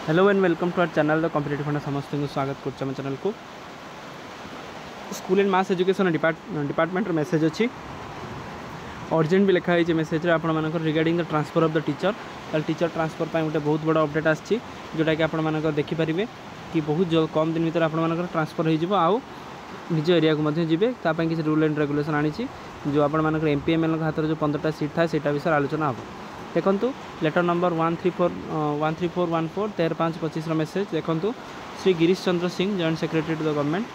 Hello and welcome to our channel the competitive fund समस्त को स्वागत कर चैनल को school and mass education department message अच्छी अर्जेंट भी लिखाई मेसेज आप regarding the transfer of the teacher teacher transfer पर गोटे बहुत बड़ा अपडेट आसी जोटा कि आप देखिपारे कि बहुत कम दिन भर आप ट्रांसफर हो निज एरिया को जी किसी रूल एंड रेगुलेशन आनी जो आप एमपीएमएल हाथ में जो 15टा सीट था सेटा विषय आलोचना हम देखूँ लेटर नंबर 13414 13/5/25 मेसेज देखूँ Shri Girish Chandra Singh joint secretary to the government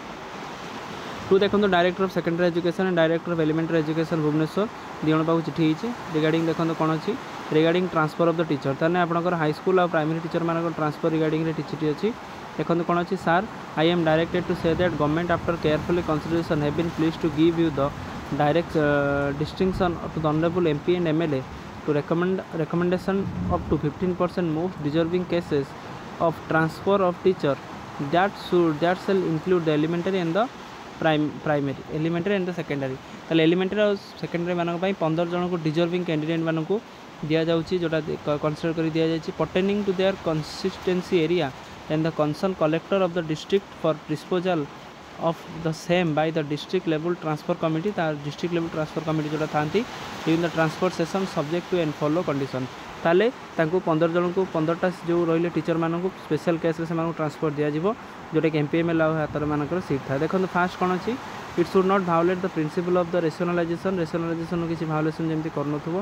to देखो director of secondary education and director of elementary education Bhubaneswar दिजन पाक चिठी रिगार्डिंग देखो कौन अच्छी regarding transfer of the teacher ताने आपनकर हाई स्कूल और प्राइमरी टीचर मान ट्रांसफर रिगार्डिंग चिठी अच्छी देखो कौन अच्छी sir I am directed to say that government after carefully consideration have been pleased to give you the direct distinction to the honourable MP and MLA to recommendation up to 15% most deserving cases of transfer of teacher that shall include the elementary and the primary elementary and the secondary ताले elementary और secondary मानक 15 जन को deserving candidate मान को दिया जाउची जोटा कंसीडर कर दिया जायछि pertaining to their consistency area and the concerned collector of the district for disposal of the same by the district level transfer committee district level transfer committee जोटा थांती during the transfer session subject to and follow condition ताले तांको 15 जन को 15टा जो रहिले teacher मान को special case रे से मान को ट्रांसफर दिया जिवो जोटा कि एमपीएमएल हाथ मानकर सीट था देखो फास्ट कौन अच्छी it should not violate the principle of the rationalization किसी भायोलेसन जमी कर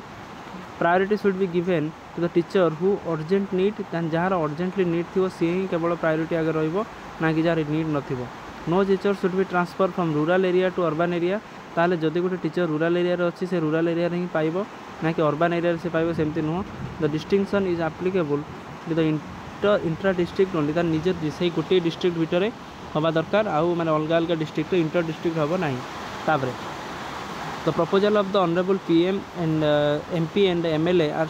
priority should be given to the teacher who urgent need जार अर्जेंटली नीड थी सी ही केवल प्रायोरिटी आगे रहिबो ना कि जार नीड नथिबो no teacher should be transfer from rural area to urban area ताले जदि गोटे टीचर रूरल एरिया अच्छी से रूरल एरिया ही पाइबो ना कि अर्बन एरिया से पाइबो सेमती नुह the distinction is applicable to the intra district only तार निज से गोटे डिस्ट्रिक्ट भितर हवा दरकार आउ माने अलग अलग डिस्ट्रिक्ट इंटर डिस्ट्रिक्ट हम ना तापर the proposal of the honourable PM and MP and MLA are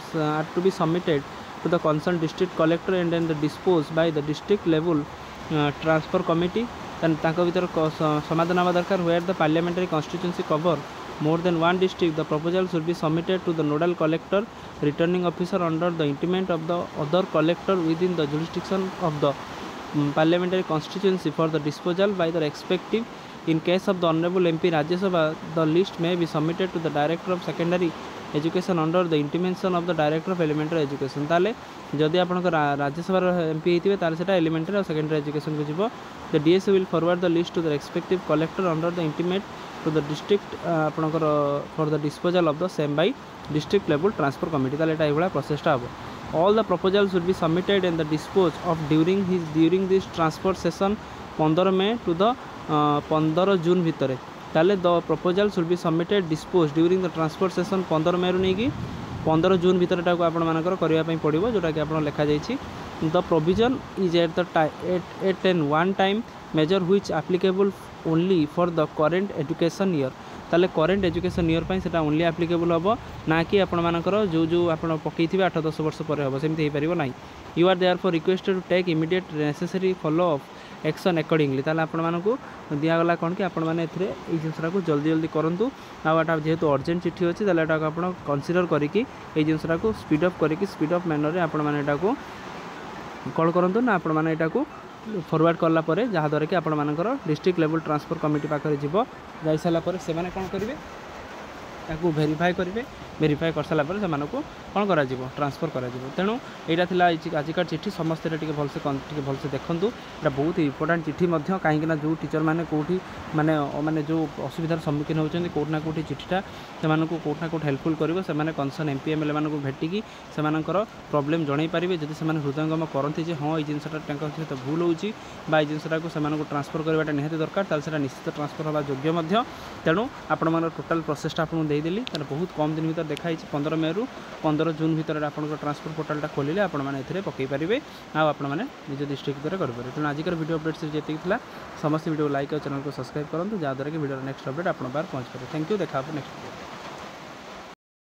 to be submitted to the concern district collector and dispose by the district level transfer committee भर समाधान हवा दरकार where the parliamentary constituency cover more than one district the proposal should be submitted to the nodal collector returning officer under the intimation of the other collector within the jurisdiction of the parliamentary constituency for the disposal by the respective in case of the honourable MP Rajya Sabha the list may be submitted to the director of secondary education under the intimation of the director of elementary education ताले जदि आप Rajya Sabha MP होते हैं elementary और secondary education को जीव the DSO will forward the list to the respective collector under the intimate to the district आपंकर for the disposal of the same by district level transfer committee ताले ये प्रोसेसटा हम all the proposal should be submitted and the dispose of during this transfer session 15 May to the 15 June भितर ताले the proposal should be submitted dispose during the transfer session 15 मई रू नहीं 15 June भितर करने पड़ो जोटा कि आप लिखा जाइए the provision is at an one time measure which applicable only for the current education year ताले करेंट एजुकेशन ईयर पर से ओनली एप्लिकेबल हम ना कि आपर जो जो आप पकई 8-10 वर्ष पर हम सेमती हो पार ना you are therefore requested to take immediate necessary follow up action accordingly ताले आपको दिगला कौन कि आपने जिनसा को जल्दी जल्दी करूँ आटा जेहेतु अर्जेंट चिठी अच्छी ताले आप कनसीडर करके जिनसा को स्पीड अप मैनर आपको कौन करूँ ना आपको फॉरवर्ड कलापर जहाँद्वारा कि आपर डिस्ट्रिक्ट लेवल ट्रांसफर कमिटी पाखे जीव जा सारापर से कौन करेंगे ताकू वेरीफाई करेंगे वेरीफाई कर सारापर से कौन कर ट्रांसफर कर तेणु यहाँ आजिका चिठी समस्त भलसे देखूँ यहाँ बहुत इंपोर्टाट चिठी कहीं जो टीचर मैंने कौटी माने माने जो असुविधार सम्मुखीन होती कौटना कौटी चिठीटा से कौटना कौट हेल्पफुल कर कंसर्न एमपीएमएल मानक भेटिकी से प्रॉब्लम जन पारे जब से हृदयंगम करती हाँ ये जिनसा सहित भूल होगी जिनसा को ट्रांसफर करवाटा निहाती दरकार से निश्चित ट्रांसफर हवा योग्य तेणु आप टोटाल प्रोसेसटा आपको देदेली बहुत कम दिन भर देखाई 15 मई रू 15 जून भितर आप ट्रांसफर पोर्टालटा खोलिले आपने पकई पारे आपने निज डिस्ट्रिक्ट भितर करेंगे तेणु आजिकर वीडियो अपडेट से जी समस्त वीडियो लाइक और चैनल को सब्सक्राइब करूँ जहाँद्वारा कि वीडियो नेक्स्ट अपडेट आप पहुँच पाए थैंक यू देखा नेक्स्ट वीडियो।